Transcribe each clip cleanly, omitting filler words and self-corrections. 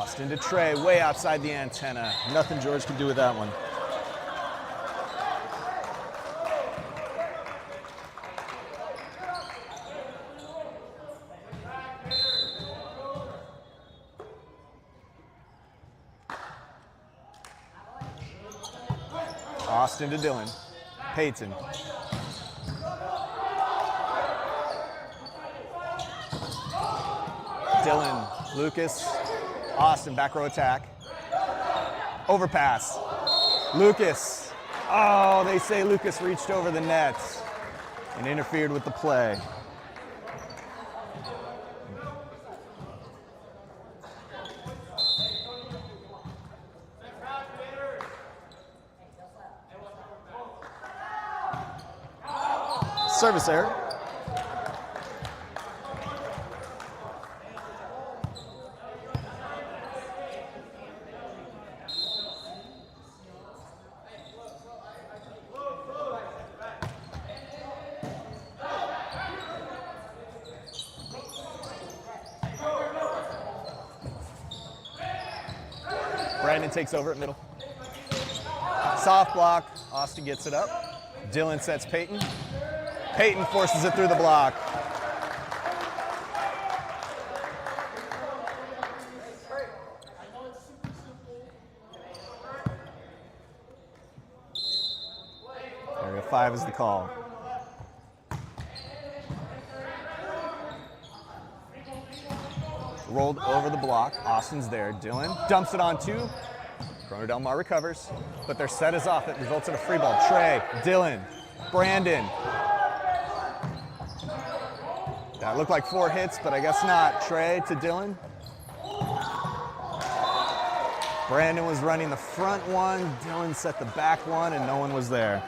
Austin to Trey, way outside the antenna. Nothing George can do with that one. Austin to Dylan. Peyton. Dylan, Lucas, Austin, back row attack. Overpass. Lucas. Oh, they say Lucas reached over the net and interfered with the play. Service error. Brandon takes over at middle. Soft block. Austin gets it up. Dylan sets Peyton. Peyton forces it through the block. Area 5 is the call. Rolled over the block. Austin's there. Dylan dumps it on 2. Corona Del Mar recovers, but their set is off. It results in a free ball. Trey, Dylan, Brandon. That looked like 4 hits, but I guess not. Trey to Dylan. Brandon was running the front one. Dylan set the back one, and no one was there.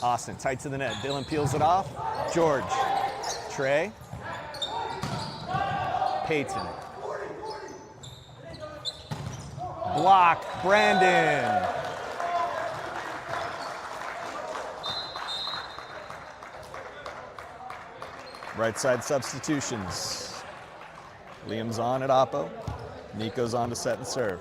Austin tight to the net. Dylan peels it off. George. Trey. Peyton. Block. Brandon. Right side substitutions. Liam's on at oppo. Nico's on to set and serve.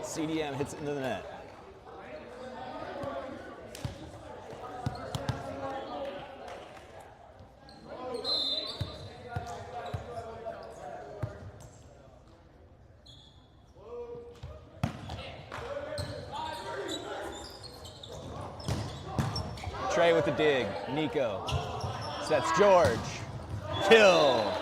CDM hits it into the net. Trey with the dig. Nico sets George. Kill.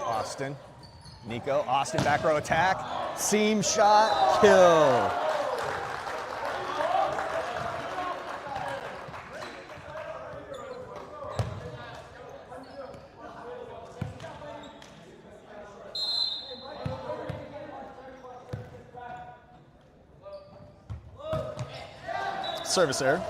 Austin. Nico, Austin back row attack. Seam shot, kill. Service error.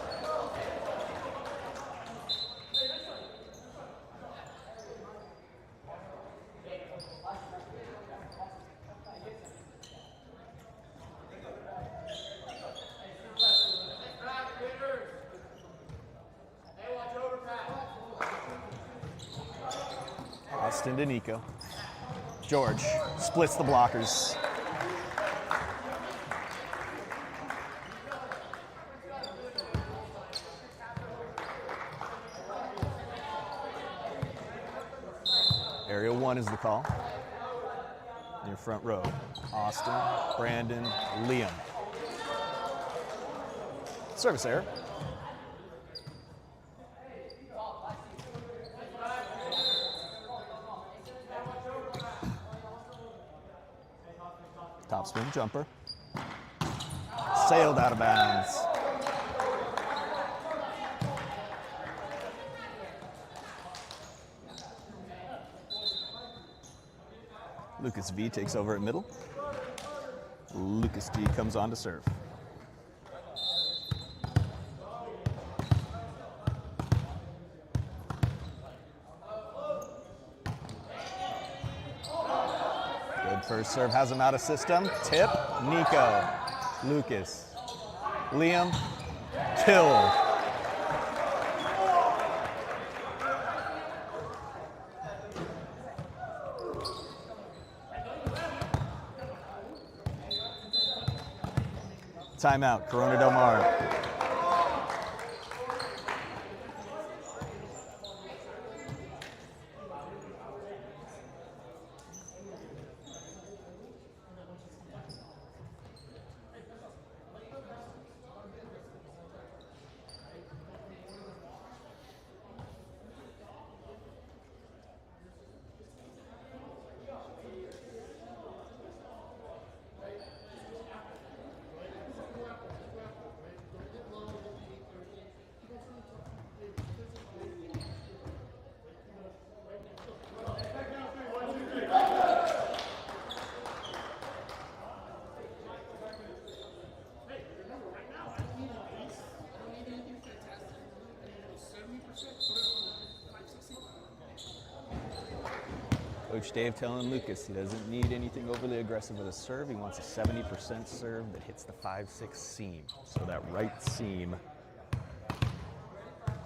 Austin to Nico. George splits the blockers. Area 1 is the call. In your front row. Austin, Brandon, Liam. Service error. Topspin jumper. Sailed out of bounds. Lucas V takes over at middle. Lucas D comes on to serve. Good first serve, has him out of system. Tip, Nico, Lucas, Liam, Till. Timeout, Corona Del Mar. Coach Dave telling Lucas he doesn't need anything overly aggressive with a serve. He wants a 70% serve that hits the 5-6 seam. So that right seam.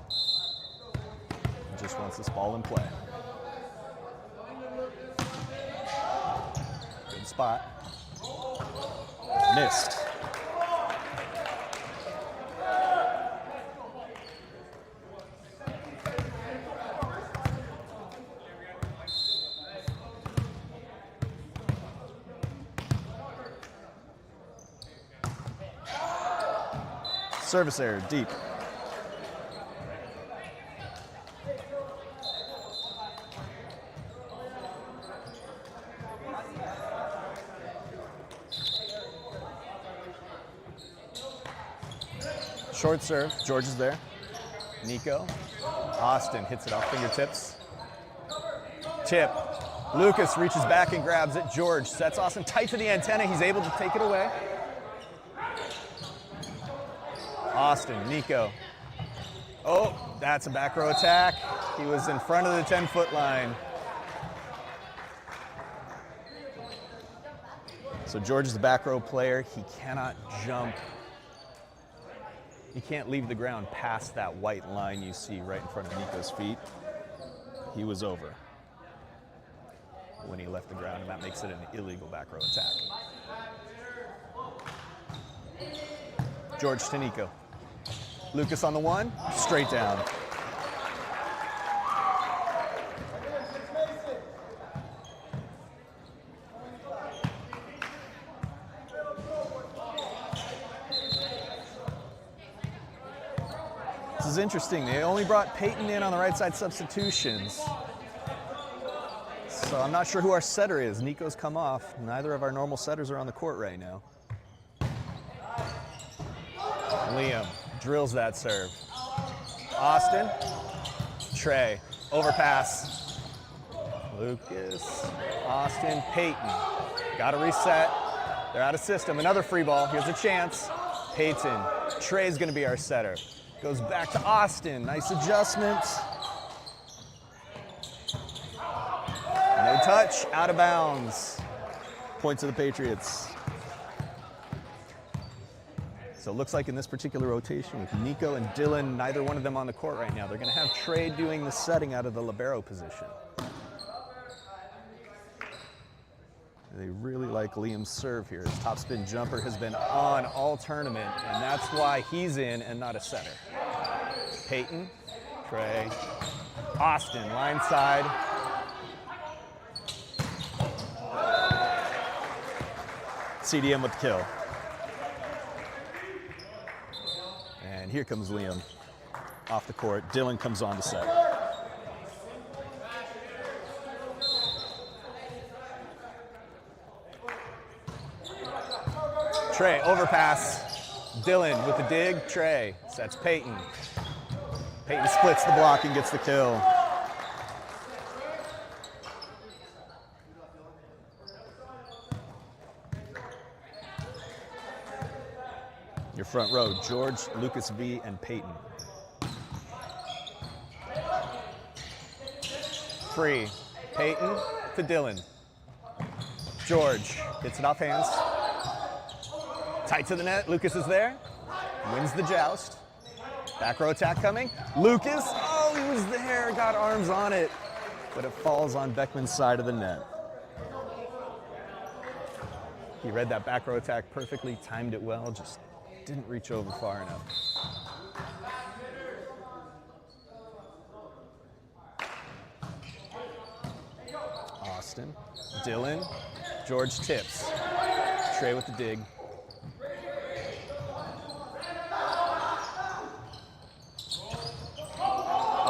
He just wants this ball in play. Good spot. Missed. Service error, deep. Short serve, George is there. Nico, Austin hits it off fingertips. Tip, Lucas reaches back and grabs it. George sets Austin tight to the antenna. He's able to take it away. Austin, Nico. Oh, that's a back row attack. He was in front of the 10-foot line. So George is the back row player. He cannot jump. He can't leave the ground past that white line you see right in front of Nico's feet. He was over when he left the ground, and that makes it an illegal back row attack. George to Nico. Lucas on the one, straight down. This is interesting. They only brought Peyton in on the right side substitutions. So I'm not sure who our setter is. Nico's come off. Neither of our normal setters are on the court right now. Liam drills that serve. Austin, Trey, overpass. Lucas, Austin, Peyton. Got to reset. They're out of system. Another free ball. Here's a chance. Peyton. Trey's going to be our setter. Goes back to Austin. Nice adjustment. No touch. Out of bounds. Point to the Patriots. So it looks like in this particular rotation with Nico and Dylan, neither one of them on the court right now, they're going to have Trey doing the setting out of the libero position. They really like Liam's serve here. His topspin jumper has been on all tournament, and that's why he's in and not a setter. Peyton, Trey, Austin, line side. CDM with the kill. And here comes Liam off the court. Dylan comes on to set. Trey, overpass. Dylan with the dig. Trey sets Peyton. Peyton splits the block and gets the kill. Your front row, George, Lucas V, and Peyton. Free. Peyton to Dylan. George gets it off hands. Tight to the net. Lucas is there. Wins the joust. Back row attack coming. Lucas, oh, he was there. Got arms on it. But it falls on Beckman's side of the net. He read that back row attack perfectly, timed it well, just didn't reach over far enough. Austin, Dylan, George tips. Trey with the dig.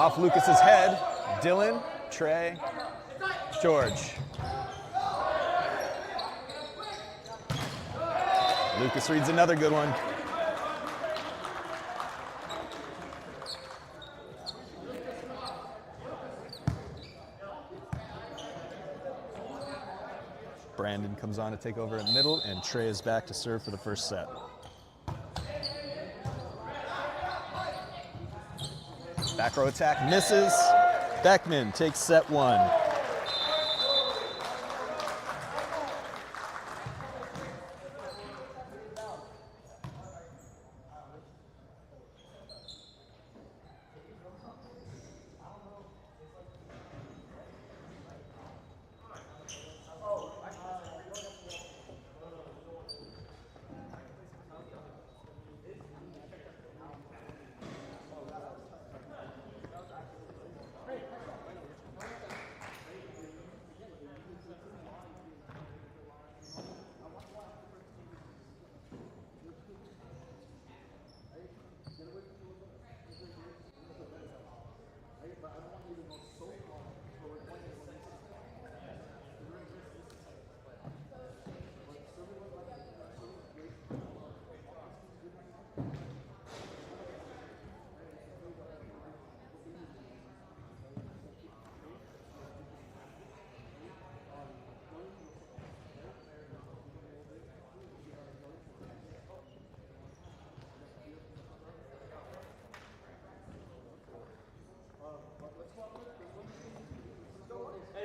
Off Lucas's head. Dylan, Trey, George. Lucas reads another good one. Brandon comes on to take over at middle, and Trey is back to serve for the first set. Back row attack. Misses. Beckman takes set one.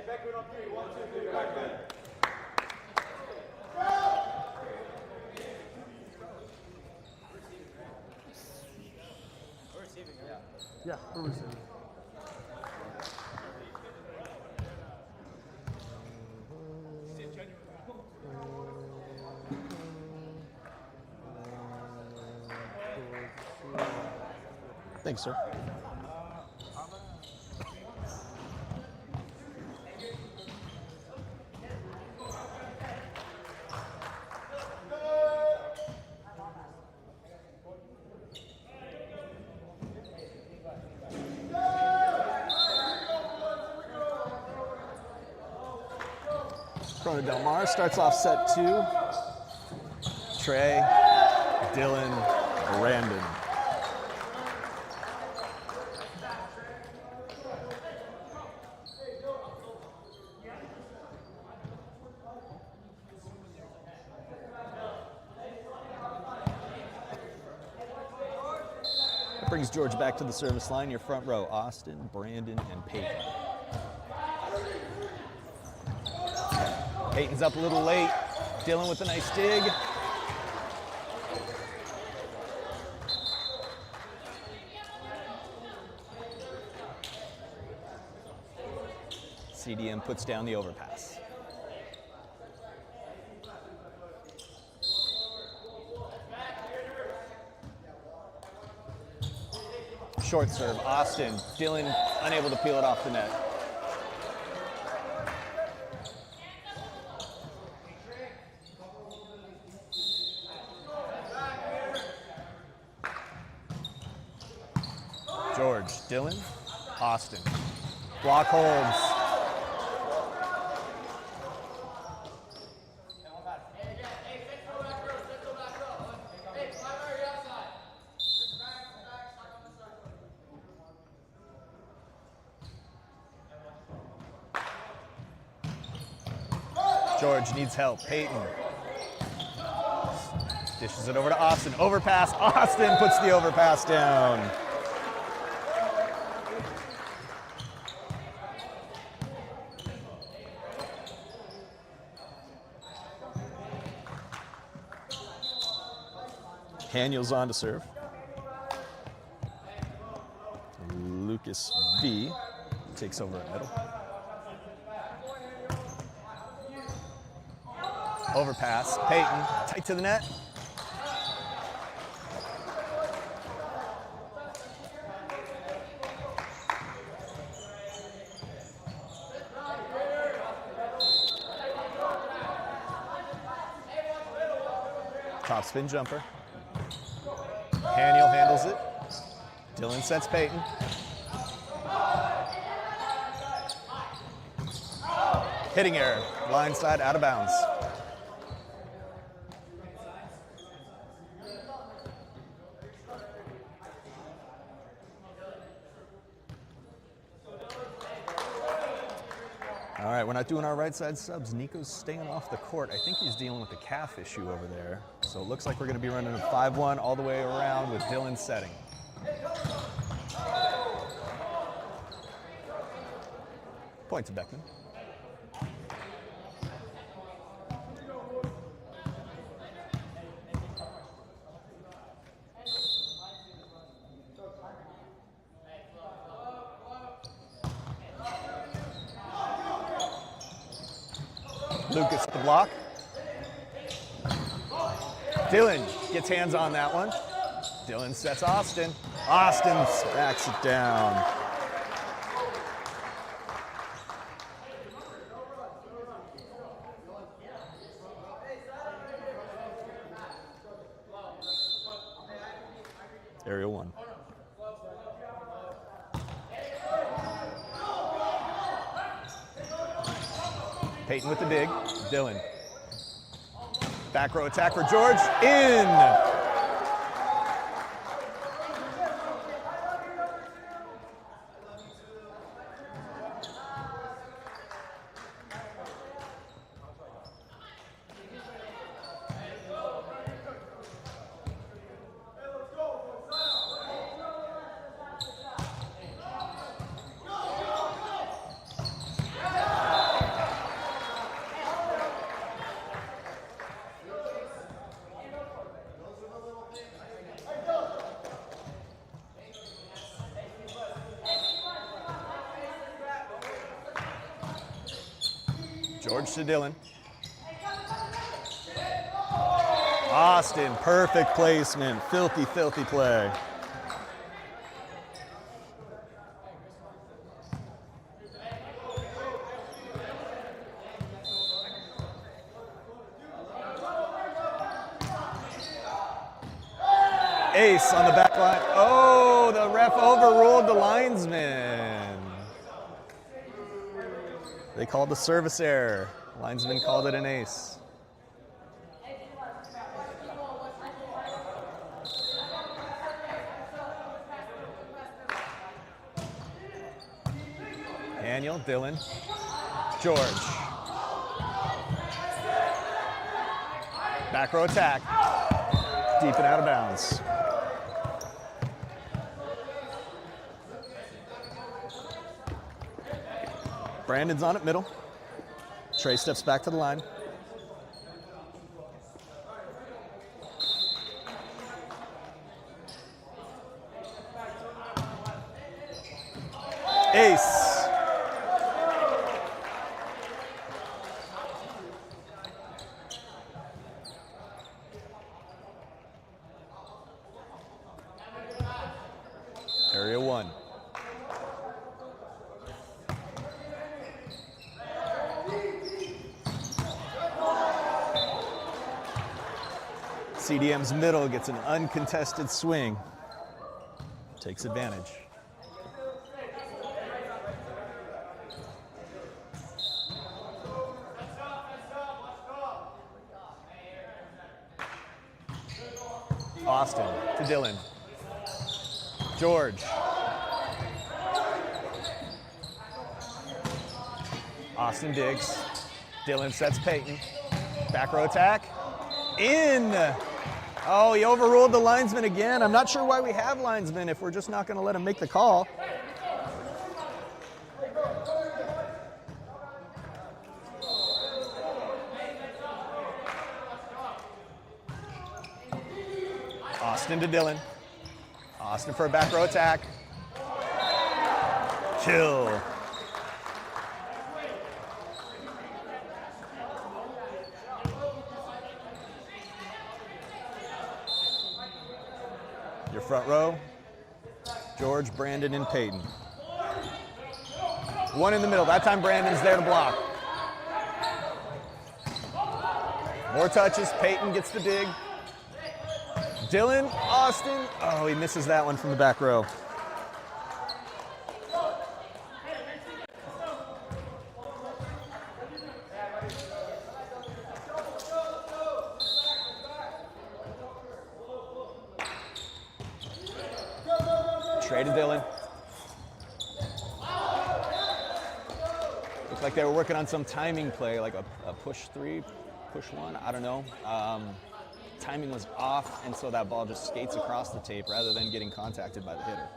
Beckman on three. 1, 2, 3, Beckman. We're receiving, yeah. Yeah, we're receiving. Thanks, sir. Corona Del Mar starts off set two. Trey, Dylan, Brandon. That brings George back to the service line. Your front row, Austin, Brandon, and Peyton. Peyton's up a little late. Dylan with a nice dig. CDM puts down the overpass. Short serve, Austin. Dylan unable to peel it off the net. George, Dylan, Austin. Block holds. George needs help. Peyton dishes it over to Austin. Overpass. Austin puts the overpass down. Daniel's on to serve. Lucas V takes over at middle. Overpass. Peyton tight to the net. Top spin jumper. Daniel handles it. Dylan sets Peyton. Hitting error. Line side out of bounds. All right, we're not doing our right side subs. Nico's staying off the court. I think he's dealing with a calf issue over there. So it looks like we're going to be running a 5-1 all the way around with Dylan setting. Point to Beckman. Lucas at the block. Dylan gets hands on that one. Dylan sets Austin. Austin backs it down. Area 1. Peyton with the dig. Dylan. Back row attack for George. In. George to Dylan. Austin, Perfect placement. Filthy, filthy play. ace on the back line. Oh, the ref overruled the linesman. They called the service error. Linesman called it an ace. Daniel, Dylan, George. Back row attack. Deep and out of bounds. Brandon's on it, middle. Trey steps back to the line. Ace. Area 1. CDM's middle gets an uncontested swing. Takes advantage. Austin to Dylan. George. Austin digs. Dylan sets Peyton. Back row attack. In. Oh, he overruled the linesman again. I'm not sure why we have linesmen if we're just not going to let him make the call. Austin to Dylan. Austin for a back row attack. Kill. Your front row, George, Brandon, and Peyton. One in the middle. That time Brandon's there to block. More touches. Peyton gets the dig. Dylan, Austin. Oh, he misses that one from the back row. Trey to Dylan. Looks like they were working on some timing play, like a push three, push one, I don't know. Timing was off, and so that ball just skates across the tape rather than getting contacted by the hitter.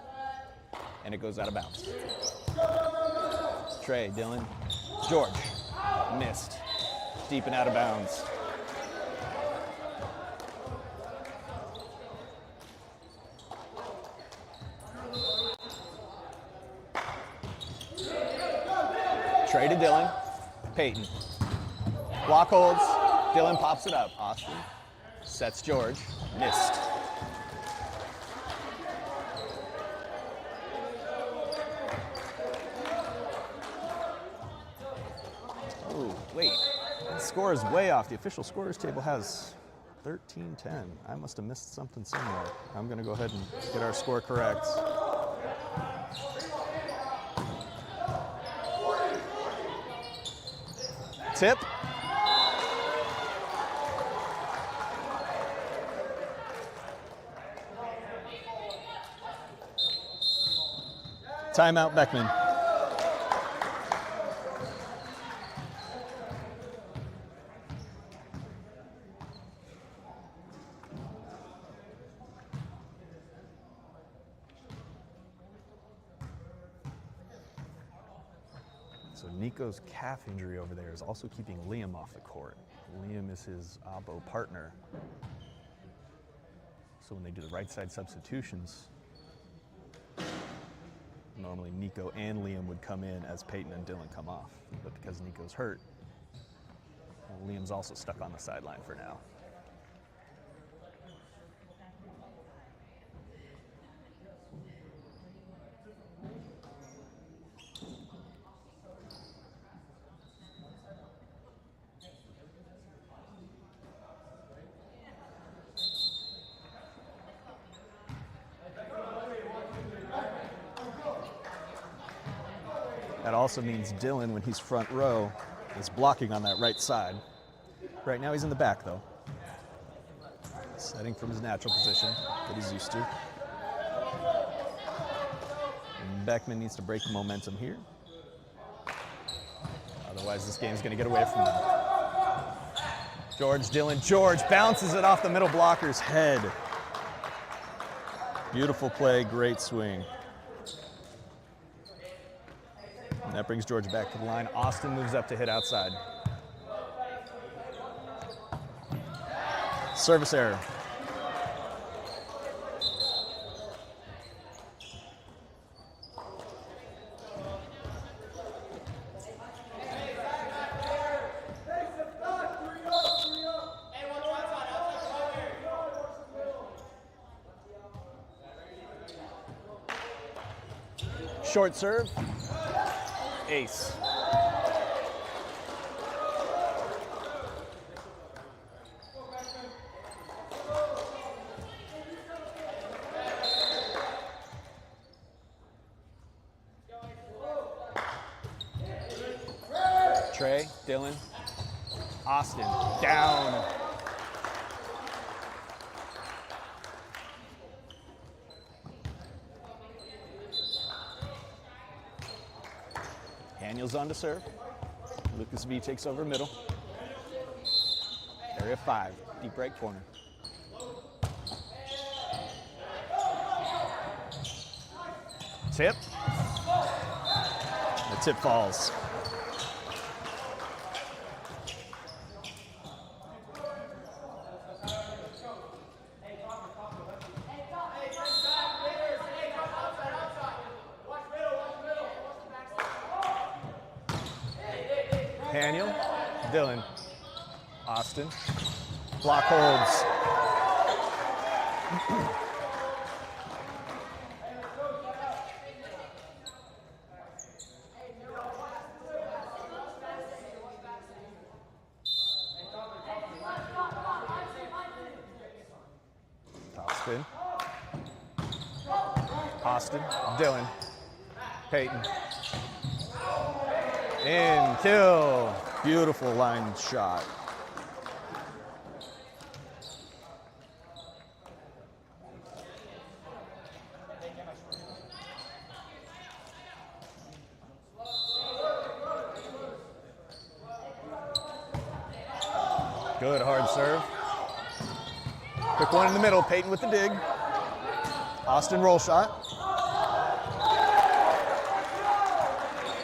And it goes out of bounds. Trey, Dylan, George, missed. Deep and out of bounds. Trey to Dylan, Peyton. Block holds, Dylan pops it up. Austin sets George, missed. Oh, wait, the score is way off. The official scorers table has 13-10. I must have missed something somewhere. I'm gonna go ahead and get our score correct. Tip. Timeout, Beckman. So Nico's calf injury over there is also keeping Liam off the court. Liam is his oppo partner. So when they do the right side substitutions, normally Nico and Liam would come in as Peyton and Dylan come off. But because Nico's hurt, Liam's also stuck on the sideline for now. That also means Dylan, when he's front row, is blocking on that right side. Right now he's in the back though. Setting from his natural position that he's used to. And Beckman needs to break the momentum here. Otherwise this game's gonna get away from him. George, Dylan, George bounces it off the middle blocker's head. Beautiful play, great swing. And that brings George back to the line. Austin moves up to hit outside. Service error. Short serve. Ace. Trey, Dylan, Austin, down. Daniel's on to serve. Lucas V takes over middle. Area 5, deep right corner. Tip. The tip falls. Daniel, Dylan, Austin, block holds. Top spin. Austin, Dylan, Peyton. In, kill. Beautiful line shot. Good hard serve. Quick one in the middle, Peyton with the dig. Austin roll shot.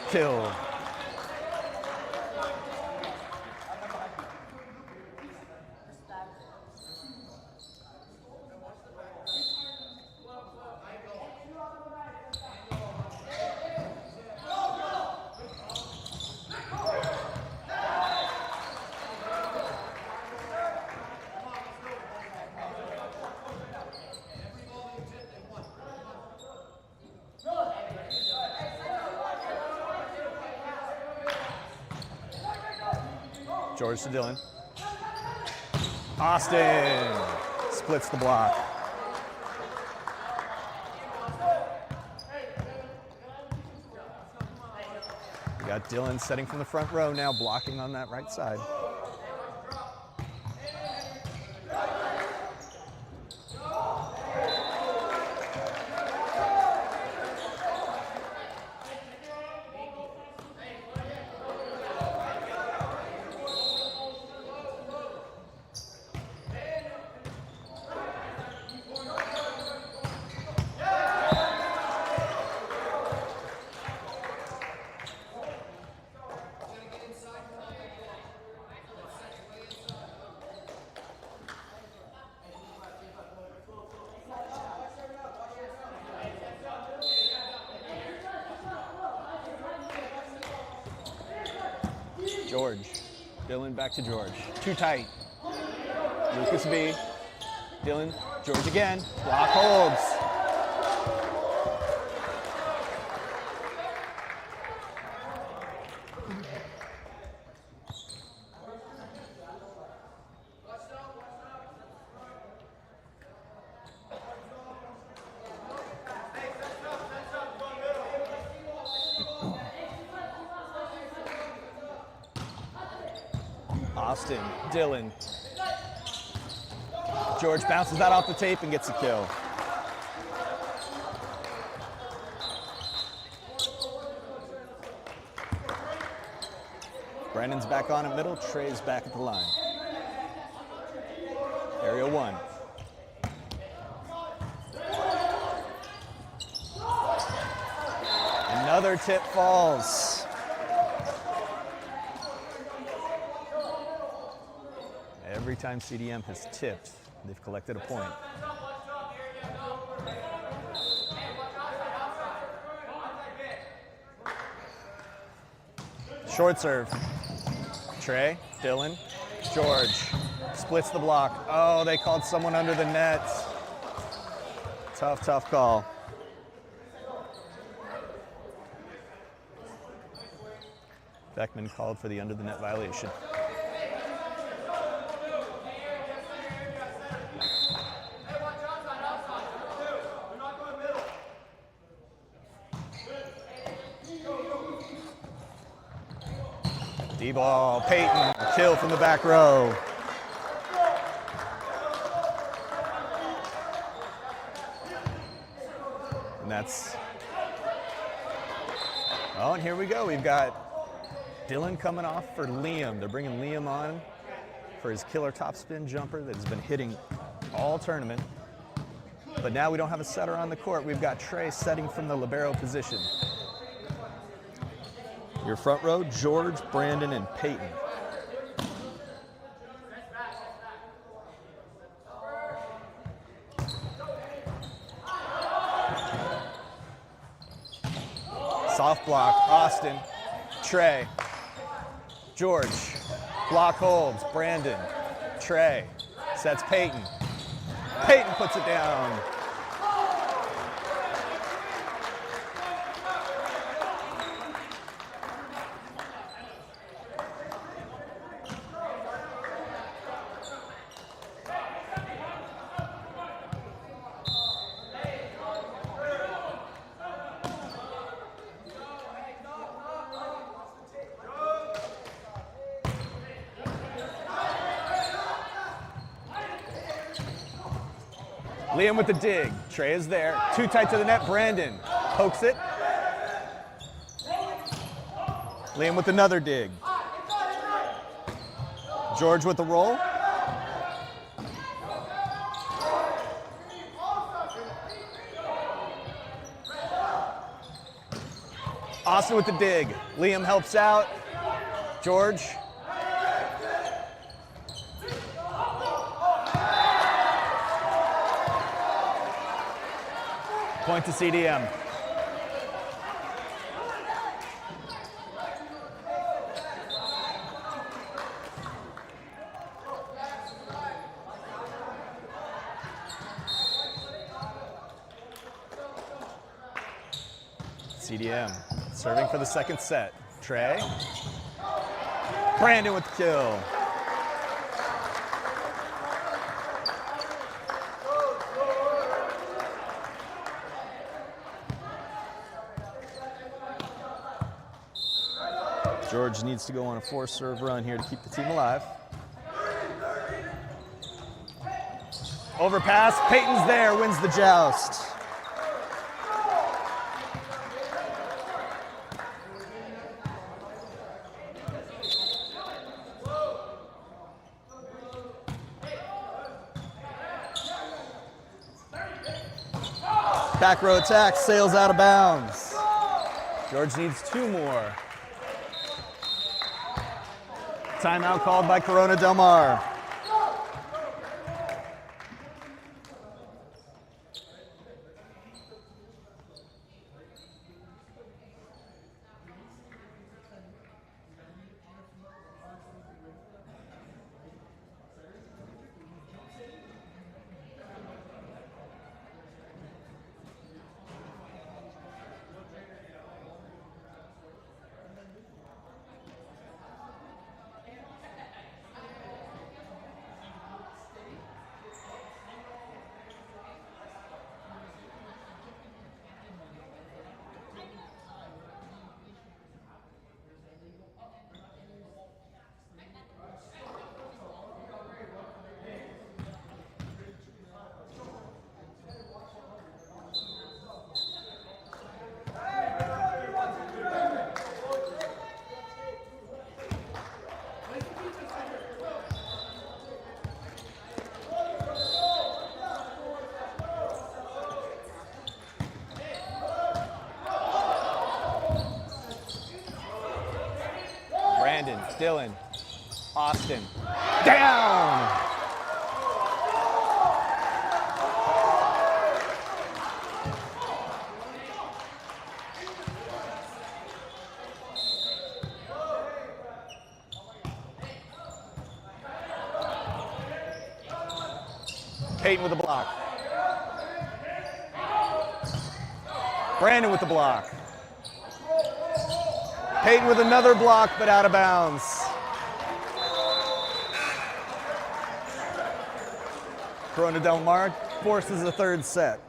Kill. George to Dylan. Austin splits the block. We got Dylan setting from the front row now, blocking on that right side. George. Dylan back to George. Too tight. Lucas V. Dylan. George again. Block holds. Austin, Dylan. George bounces that off the tape and gets a kill. Brandon's back on at middle, Trey's back at the line. Area 1. Another tip falls. Every time CDM has tipped, they've collected a point. Short serve. Trey, Dylan, George. Splits the block. Oh, they called someone under the net. Tough, tough call. Beckman called for the under the net violation. D-ball, Peyton, kill from the back row. And that's, oh, and here we go. We've got Dylan coming off for Liam. They're bringing Liam on for his killer topspin jumper that has been hitting all tournament. But now we don't have a setter on the court. We've got Trey setting from the libero position. Your front row, George, Brandon, and Peyton. Soft block, Austin, Trey, George, block holds, Brandon, Trey, sets Peyton. Peyton puts it down. Liam with the dig. Trey is there. Too tight to the net. Brandon pokes it. Liam with another dig. George with the roll. Austin with the dig. Liam helps out. George. Point to CDM. CDM serving for the second set. Trey. Brandon with the kill. George needs to go on a 4-serve run here to keep the team alive. Overpass. Peyton's there. Wins the joust. Back row attack, sails out of bounds. George needs 2 more. Timeout called by Corona Del Mar. Brandon, Dylan, Austin, down! Peyton with the block. Brandon with the block. Peyton with another block, but out of bounds. Corona Del Mar forces a third set.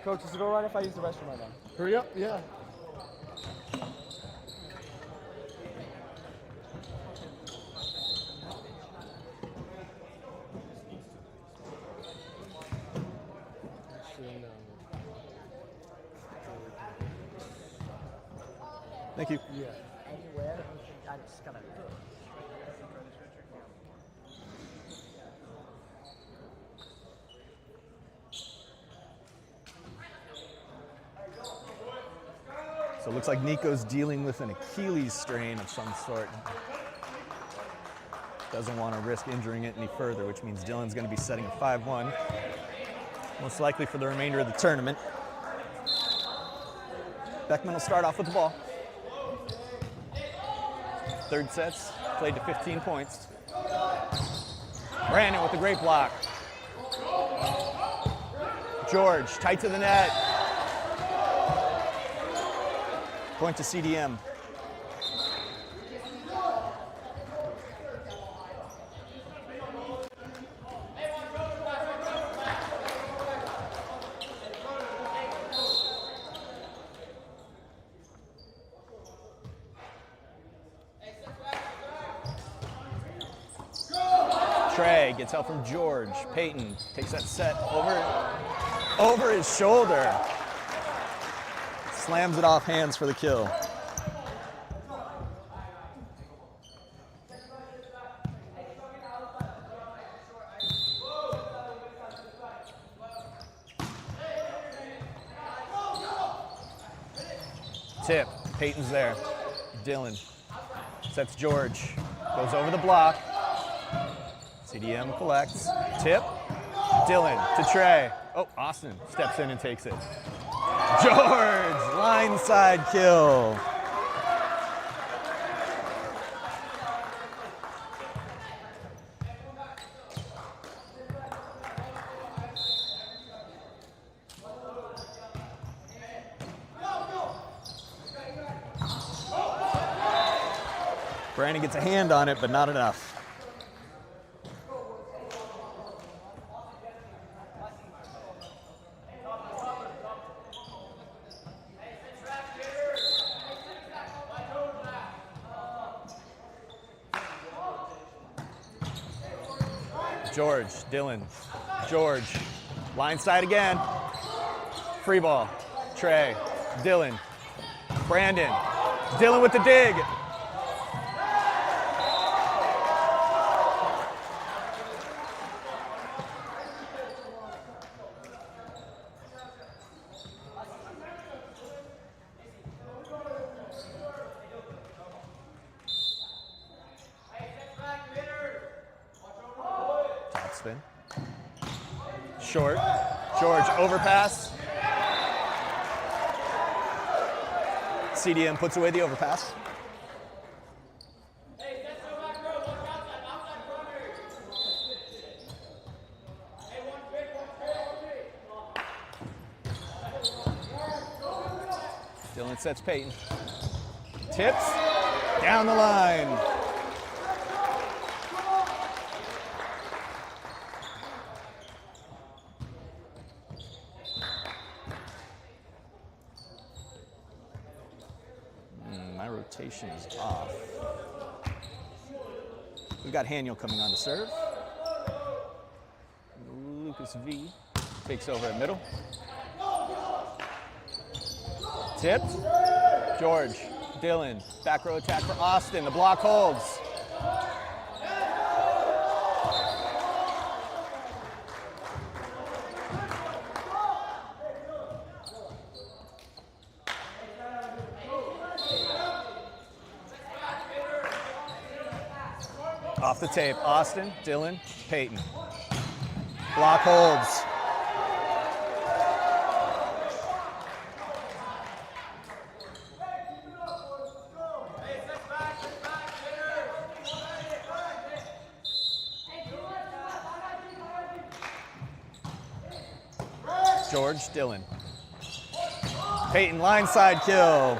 Coach, is it all right if I use the restroom right now? Hurry up, yeah. Thank you. Yeah. Anywhere, I just gotta. So it looks like Nico's dealing with an Achilles strain of some sort. Doesn't want to risk injuring it any further, which means Dylan's going to be setting a 5-1, most likely for the remainder of the tournament. Beckman will start off with the ball. Third set's played to 15 points. Brandon with a great block. George, tight to the net. Point to CDM. Trey gets help from George. Peyton takes that set over his shoulder. Slams it off hands for the kill. Tip. Peyton's there. Dylan sets George. Goes over the block. CDM collects. Tip. Dylan to Trey. Oh, Austin steps in and takes it. George, lineside kill. Brandon gets a hand on it, but not enough. George, Dylan, George, line side again. Free ball, Trey, Dylan, Brandon, Dylan with the dig. Spin. Short. George overpass. CDM puts away the overpass. Dylan sets Peyton. Tips. Down the line. My rotation is off. We've got Haniel coming on to serve. Lucas V takes over at middle. Tipped. George, Dylan, back row attack for Austin. The block holds. Off the tape, Austin, Dylan, Peyton. Block holds. George, Dylan. Peyton, line side kill.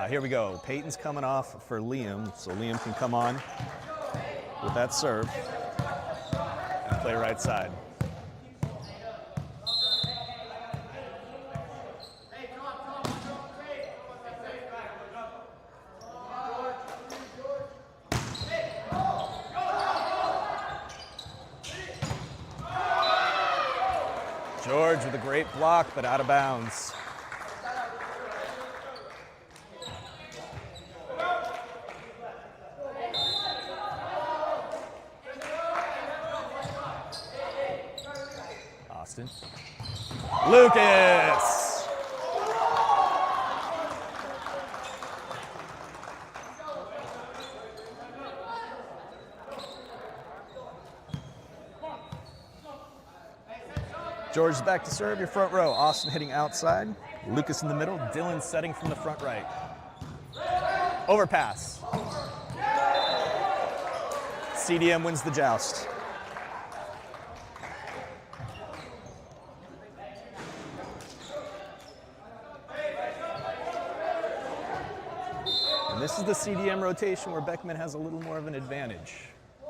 Here we go. Peyton's coming off for Liam, so Liam can come on with that serve and play right side. George with a great block, but out of bounds. Austin. Lucas! George is back to serve, your front row. Austin hitting outside. Lucas in the middle. Dylan setting from the front right. Overpass. CDM wins the joust. And this is the CDM rotation where Beckman has a little more of an advantage.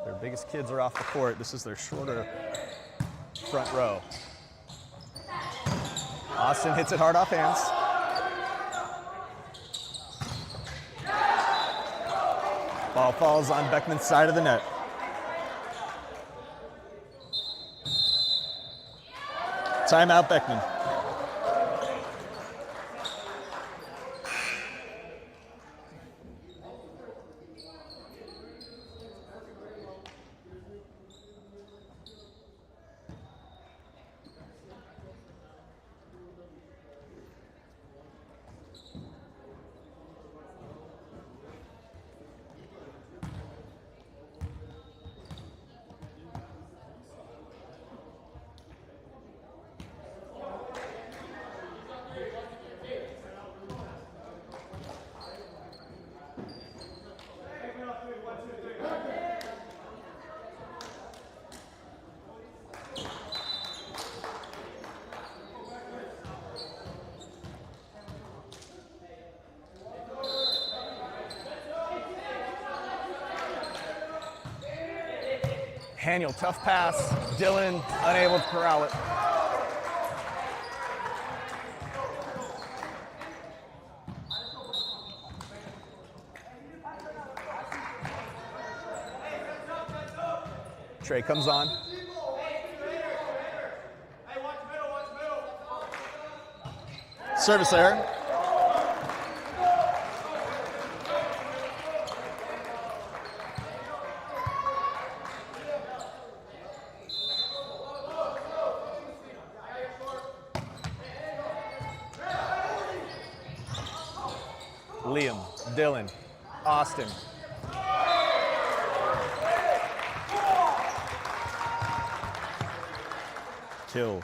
Their biggest kids are off the court. This is their shorter front row. Austin hits it hard off hands. Ball falls on Beckman's side of the net. Timeout, Beckman. Haniel, tough pass. Dylan unable to corral it. Trey comes on. Service error. Liam, Dylan, Austin. Kill.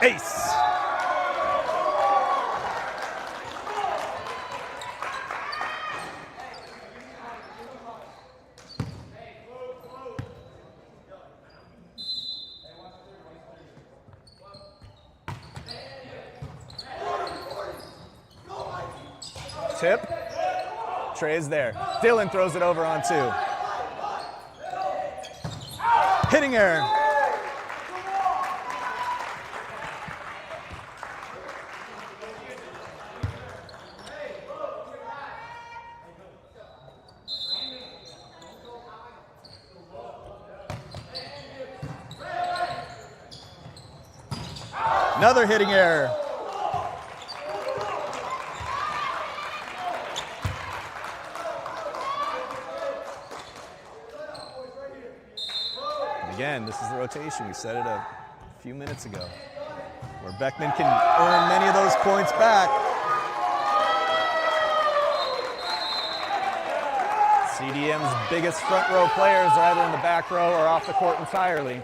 Ace. Tip. Trey's there. Dylan throws it over on two. Hitting error. Another hitting error. Again, this is the rotation. We set it a few minutes ago, where Beckman can earn many of those points back. CDM's biggest front row players are either in the back row or off the court entirely.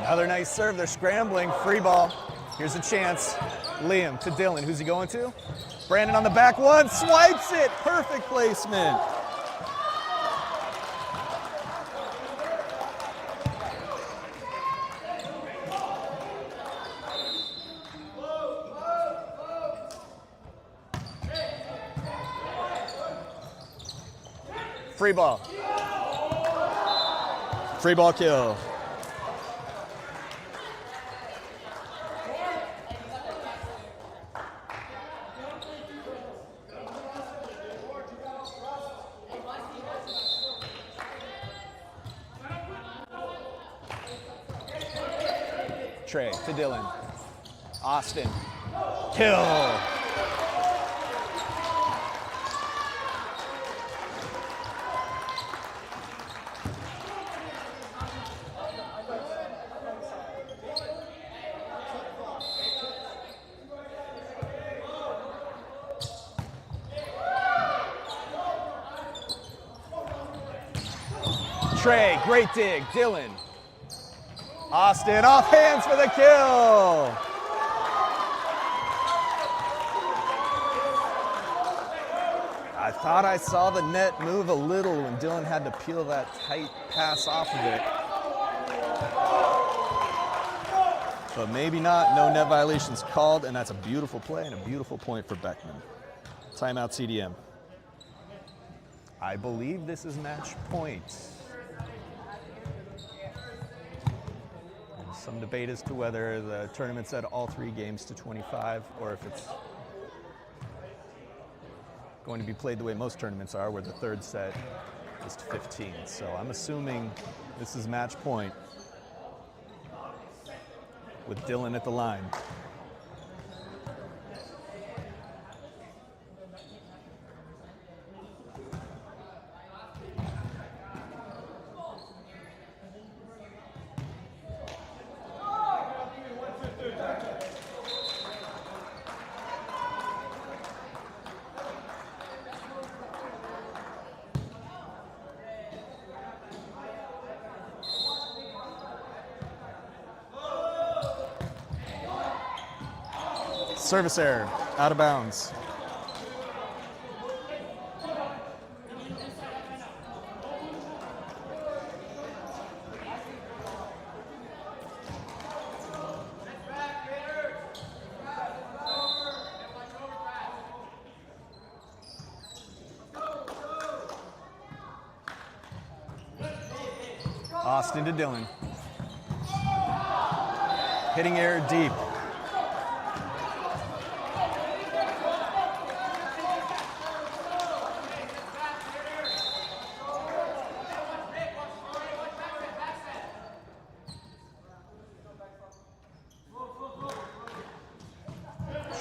Another nice serve. They're scrambling. Free ball. Here's a chance. Liam to Dylan. Who's he going to? Brandon on the back one. Swipes it. Perfect placement. Free ball. Free ball kill. Trey to Dylan. Austin. Kill. Trey, great dig. Dylan. Austin, off hands for the kill. I thought I saw the net move a little when Dylan had to peel that tight pass off of it. But maybe not. No net violations called, and that's a beautiful play and a beautiful point for Beckman. Timeout CDM. I believe this is match point. Some debate as to whether the tournament said all 3 games to 25 or if it's going to be played the way most tournaments are, where the third set is to 15. So I'm assuming this is match point with Dylan at the line. Service error, out of bounds. Austin to Dylan. Hitting error deep.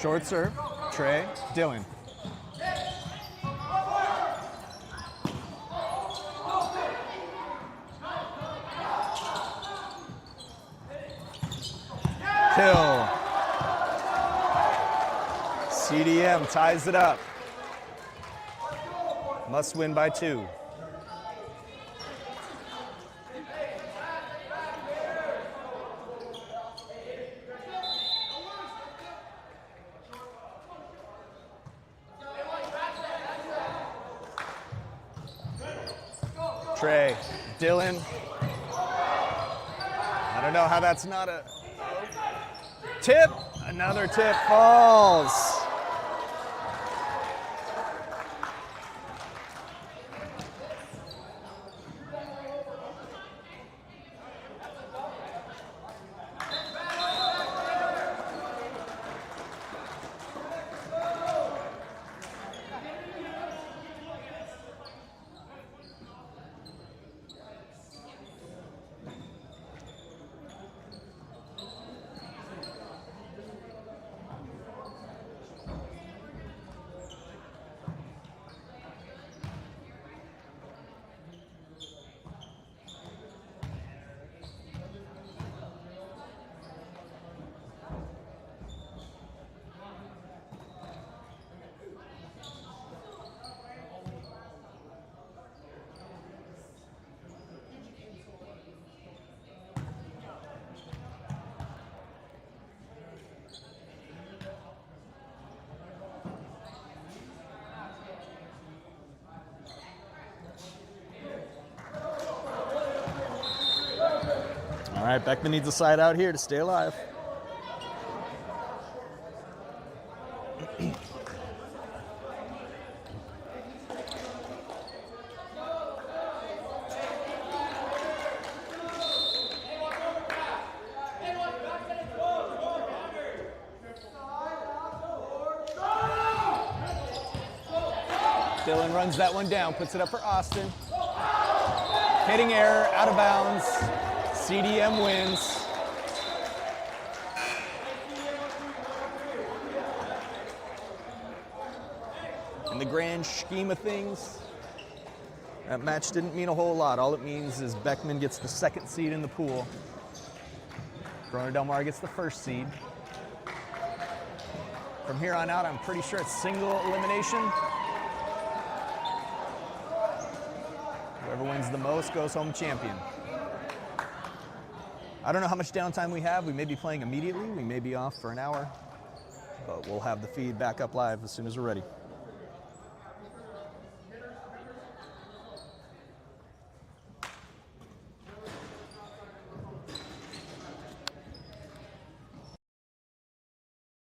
Short serve, Trey, Dylan. Kill. CDM ties it up. Must win by 2. Trey, Dylan. I don't know how that's not a tip. Another tip falls. All right, Beckman needs a side out here to stay alive. Dylan runs that one down, puts it up for Austin. Hitting error, out of bounds. CDM wins. In the grand scheme of things, that match didn't mean a whole lot. All it means is Beckman gets the second seed in the pool. Corona Del Mar gets the first seed. From here on out, I'm pretty sure it's single elimination. Whoever wins the most goes home champion. I don't know how much downtime we have. We may be playing immediately. We may be off for an hour. But we'll have the feed back up live as soon as we're ready.